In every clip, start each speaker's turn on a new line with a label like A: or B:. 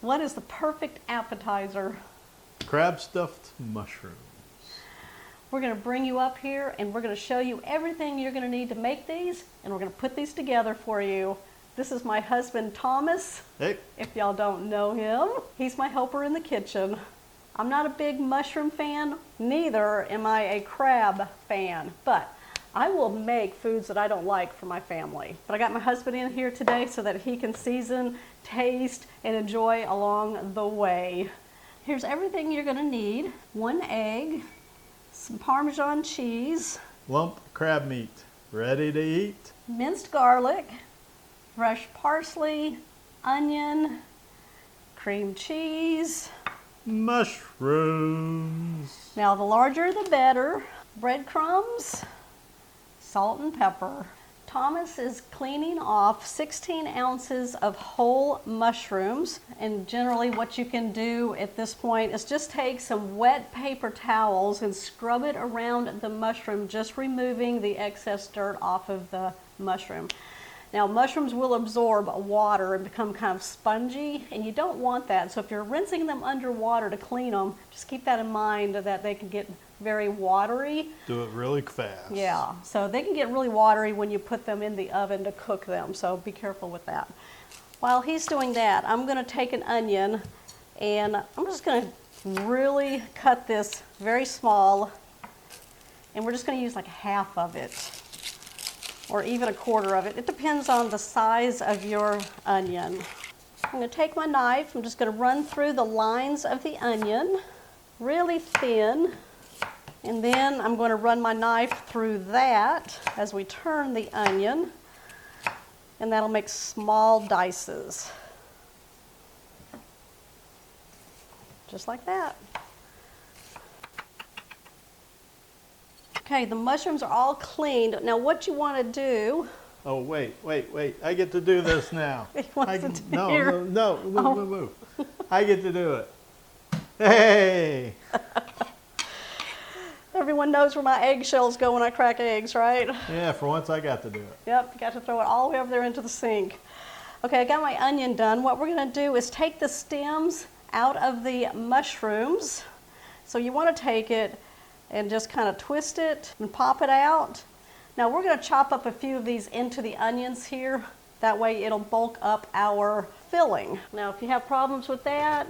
A: What is the perfect appetizer?
B: Crab stuffed mushrooms.
A: We're going to bring you up here and we're going to show you everything you're going to need to make these, and we're going to put these together for you. This is my husband, Thomas.
B: Hey.
A: If y'all don't know him, he's my helper in the kitchen. I'm not a big mushroom fan, neither am I a crab fan, but I will make foods that I don't like for my family. But I got my husband in here today so that he can season, taste, and enjoy along the way. Here's everything you're going to need. 1 egg, some Parmesan cheese,
B: Lump crab meat, ready to eat.
A: minced garlic, fresh parsley, onion, cream cheese.
B: Mushrooms.
A: Now the larger the better. Breadcrumbs, salt and pepper. Thomas is cleaning off 16 ounces of whole mushrooms, and generally what you can do at this point is just take some wet paper towels and scrub it around the mushroom, just removing the excess dirt off of the mushroom. Now mushrooms will absorb water and become kind of spongy, and you don't want that. So if you're rinsing them underwater to clean them, just keep that in mind that they can get very watery.
B: Do it really fast.
A: Yeah, so they can get really watery when you put them in the oven to cook them, so be careful with that. While he's doing that, I'm going to take an onion and I'm just going to really cut this very small, and we're just going to use like half of it or even a quarter of it. It depends on the size of your onion. I'm going to take my knife, I'm just going to run through the lines of the onion really thin. And then I'm going to run my knife through that as we turn the onion, and that'll make small dices. Just like that. Okay, the mushrooms are all cleaned. Now what you want to do...
B: Oh, wait. I get to do this now.
A: He wants to do
B: No, move. I get to do it. Hey!
A: Everyone knows where my eggshells go when I crack eggs, right?
B: Yeah, for once I got to do it.
A: Yep, you got to throw it all the way over there into the sink. Okay, I got my onion done. What we're going to do is take the stems out of the mushrooms. So you want to take it and just kind of twist it and pop it out. Now we're going to chop up a few of these into the onions here. That way it'll bulk up our filling. Now if you have problems with that,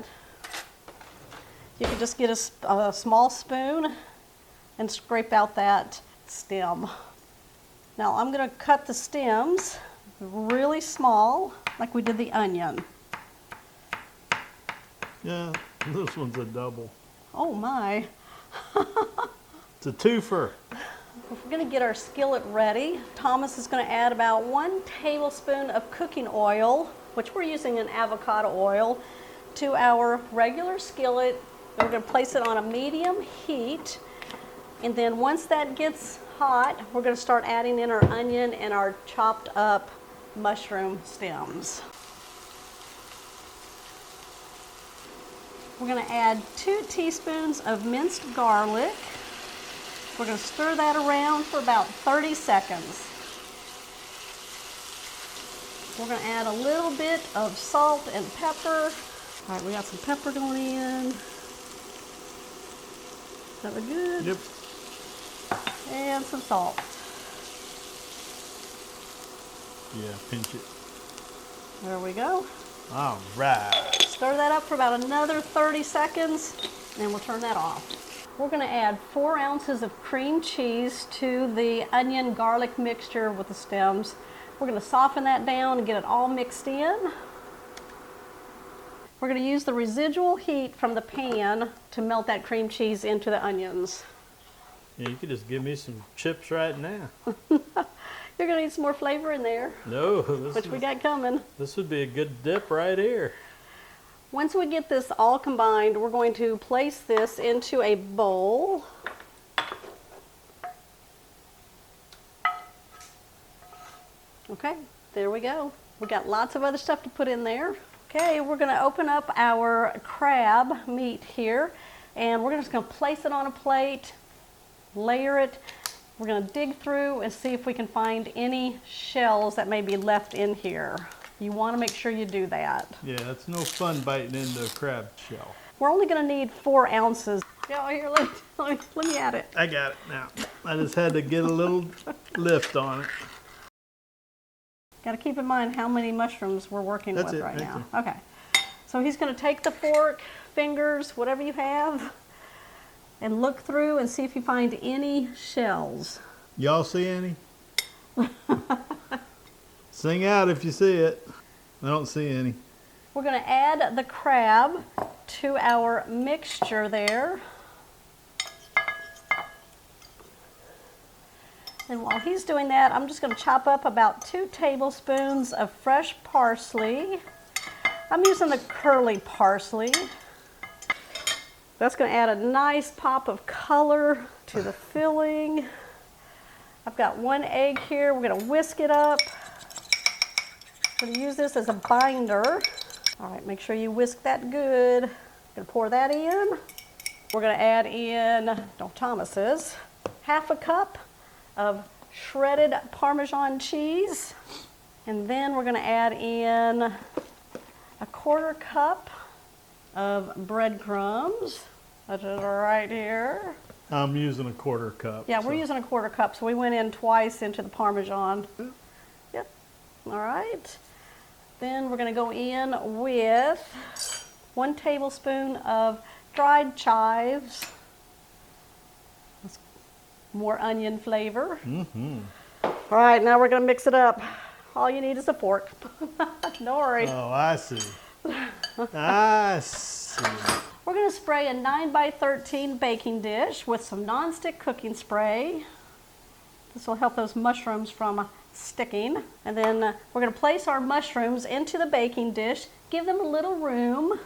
A: you can just get a small spoon and scrape out that stem. Now I'm going to cut the stems really small, like we did the onion.
B: Yeah, this one's a double.
A: Oh my.
B: It's a twofer.
A: We're going to get our skillet ready. Thomas is going to add about 1 tablespoon of cooking oil, which we're using an avocado oil, to our regular skillet. And we're going to place it on a medium heat. And then once that gets hot, we're going to start adding in our onion and our chopped up mushroom stems. We're going to add 2 teaspoons of minced garlic. We're going to stir that around for about 30 seconds. We're going to add a little bit of salt and pepper. All right, we got some pepper going in. That look good?
B: Yep.
A: And some salt.
B: Yeah, pinch it.
A: There we go.
B: All right.
A: Stir that up for about another 30 seconds, and we'll turn that off. We're going to add 4 ounces of cream cheese to the onion garlic mixture with the stems. We're going to soften that down and get it all mixed in. We're going to use the residual heat from the pan to melt that cream cheese into the onions.
B: Yeah, you could just give me some chips right now.
A: You're going to need some more flavor in there.
B: No,
A: which we got coming.
B: This would be a good dip right here.
A: Once we get this all combined, we're going to place this into a bowl. Okay, there we go. We got lots of other stuff to put in there. Okay, we're going to open up our crab meat here, and we're just going to place it on a plate, layer it. We're going to dig through and see if we can find any shells that may be left in here. You want to make sure you do that.
B: Yeah, it's no fun biting into a crab shell.
A: We're only going to need 4 ounces. Yeah, here, let me add it.
B: I got it now. I just had to get a little lift on it.
A: Got to keep in mind how many mushrooms we're working
B: That's
A: with
B: it,
A: right
B: right
A: now. Okay. So he's going to take the fork, fingers, whatever you have, and look through and see if you find any shells.
B: Y'all see any? Sing out if you see it. I don't see any.
A: We're going to add the crab to our mixture there. And while he's doing that, I'm just going to chop up about 2 tablespoons of fresh parsley. I'm using the curly parsley. That's going to add a nice pop of color to the filling. I've got 1 egg here. We're going to whisk it up. I'm going to use this as a binder. All right, make sure you whisk that good. I'm going to pour that in. We're going to add in, Thomas's, 1/2 cup of shredded Parmesan cheese. And then we're going to add in a 1/4 cup of breadcrumbs. That's it right here.
B: I'm using a 1/4 cup.
A: Yeah, we're using a 1/4 cup, so we went in twice into the Parmesan. Yep. All right. Then we're going to go in with 1 tablespoon of dried chives. That's more onion flavor.
B: Mm-hmm.
A: All right, now we're going to mix it up. All you need is a fork. Don't worry.
B: Oh, I see. I see.
A: We're going to spray a 9x13 baking dish with some nonstick cooking spray. This will help those mushrooms from sticking. And then we're going to place our mushrooms into the baking dish. Give them a little room.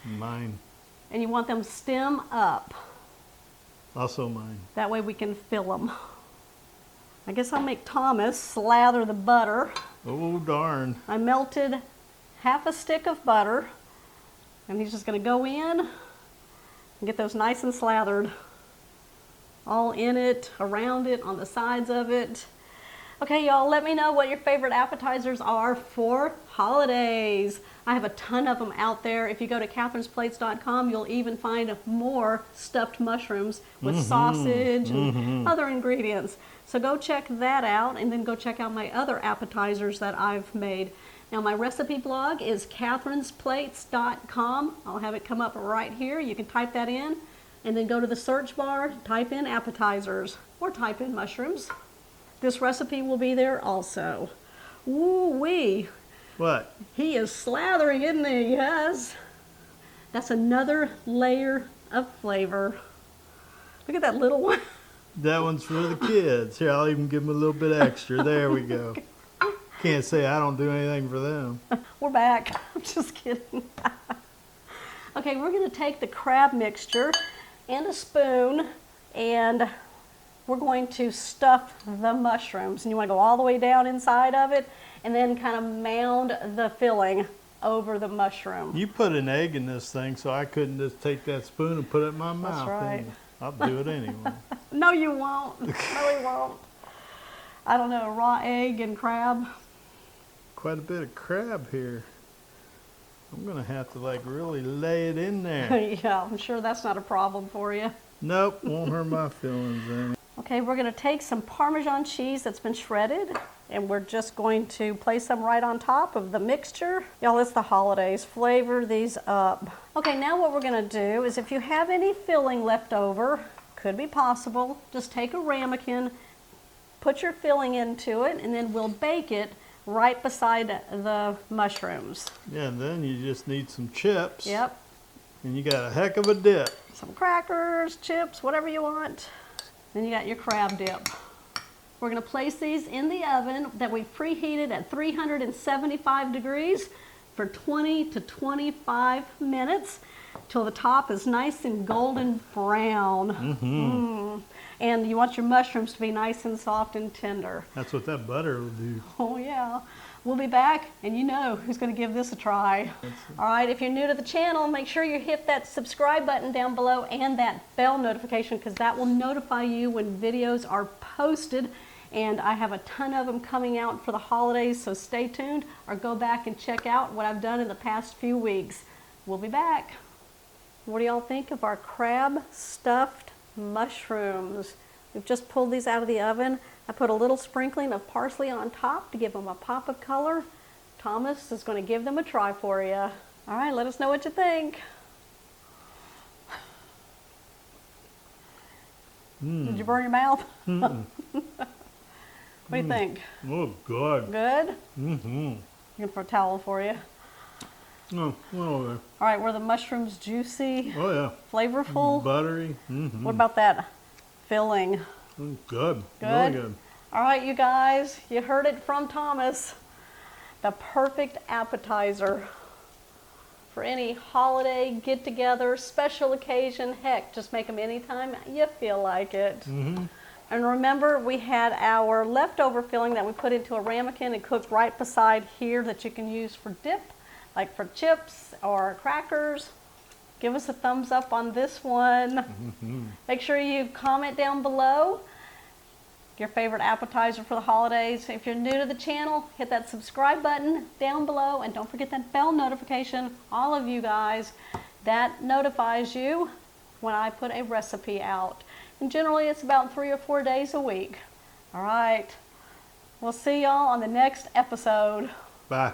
B: Mine.
A: And you want them stem up.
B: Also mine.
A: That way we can fill them. I guess I'll make Thomas slather the butter.
B: Oh, darn.
A: I melted 1/2 stick of butter. And he's just going to go in and get those nice and slathered. All in it, around it, on the sides of it. Okay, y'all, let me know what your favorite appetizers are for holidays. I have a ton of them out there. If you go to catherinesplates.com, you'll even find more stuffed mushrooms with sausage and other ingredients. So go check that out, and then go check out my other appetizers that I've made. Now, my recipe blog is catherinesplates.com. I'll have it come up right here. You can type that in, and then go to the search bar, type in appetizers, or type in mushrooms. This recipe will be there also. Woo-wee.
B: What?
A: He is slathering, isn't he? Yes. That's another layer of flavor. Look at that little one.
B: That one's for the kids. Here, I'll even give them a little bit extra. There we go. Can't say I don't do anything for them.
A: We're back. I'm just kidding. Okay, we're going to take the crab mixture and a spoon, and we're going to stuff the mushrooms. And you want to go all the way down inside of it, and then kind of mound the filling over the mushroom.
B: You put an egg in this thing, so I couldn't just take that spoon and put it in my mouth.
A: That's right.
B: I'll do it anyway.
A: No, you won't. No, you won't. I don't know, raw egg and crab.
B: Quite a bit of crab here. I'm gonna have to like really lay it in there.
A: Yeah, I'm sure that's not a problem for you.
B: Nope, won't hurt my feelings any.
A: Okay, we're going to take some Parmesan cheese that's been shredded, and we're just going to place them right on top of the mixture. Y'all, it's the holidays. Flavor these up. Okay, now what we're going to do is, if you have any filling left over, could be possible, just take a ramekin, put your filling into it, and then we'll bake it right beside the mushrooms.
B: Yeah, and then you just need some chips.
A: Yep.
B: And you got a heck of a dip.
A: Some crackers, chips, whatever you want. Then you got your crab dip. We're going to place these in the oven that we preheated at 375 degrees for 20 to 25 minutes till the top is nice and golden brown. And you want your mushrooms to be nice and soft and tender.
B: That's what that butter will do.
A: Oh yeah. We'll be back, and you know who's going to give this a try. All right, if you're new to the channel, make sure you hit that subscribe button down below and that bell notification, because that will notify you when videos are posted. And I have a ton of them coming out for the holidays, so stay tuned or go back and check out what I've done in the past few weeks. We'll be back. What do y'all think of our crab stuffed mushrooms? We've just pulled these out of the oven. I put a little sprinkling of parsley on top to give them a pop of color. Thomas is going to give them a try for you. All right, let us know what you think. Did you burn your mouth? What do you think?
B: Oh, good.
A: Good?
B: Mm-hmm.
A: Looking for a towel for you.
B: Oh, well over there.
A: All right, were the mushrooms juicy,
B: Oh, yeah.
A: flavorful?
B: Buttery. Mm-hmm.
A: What about that filling?
B: Good.
A: Good?
B: Really good.
A: All right, you guys, you heard it from Thomas. The perfect appetizer for any holiday, get-together, special occasion. Heck, just make them anytime you feel like it.
B: Mm-hmm.
A: And remember, we had our leftover filling that we put into a ramekin and cooked right beside here that you can use for dip, like for chips or crackers. Give us a thumbs up on this one.
B: Mm-hmm.
A: Make sure you comment down below your favorite appetizer for the holidays. If you're new to the channel, hit that subscribe button down below and don't forget that bell notification. All of you guys, that notifies you when I put a recipe out. And generally it's about 3 or 4 days a week. All right, we'll see y'all on the next episode.
B: Bye.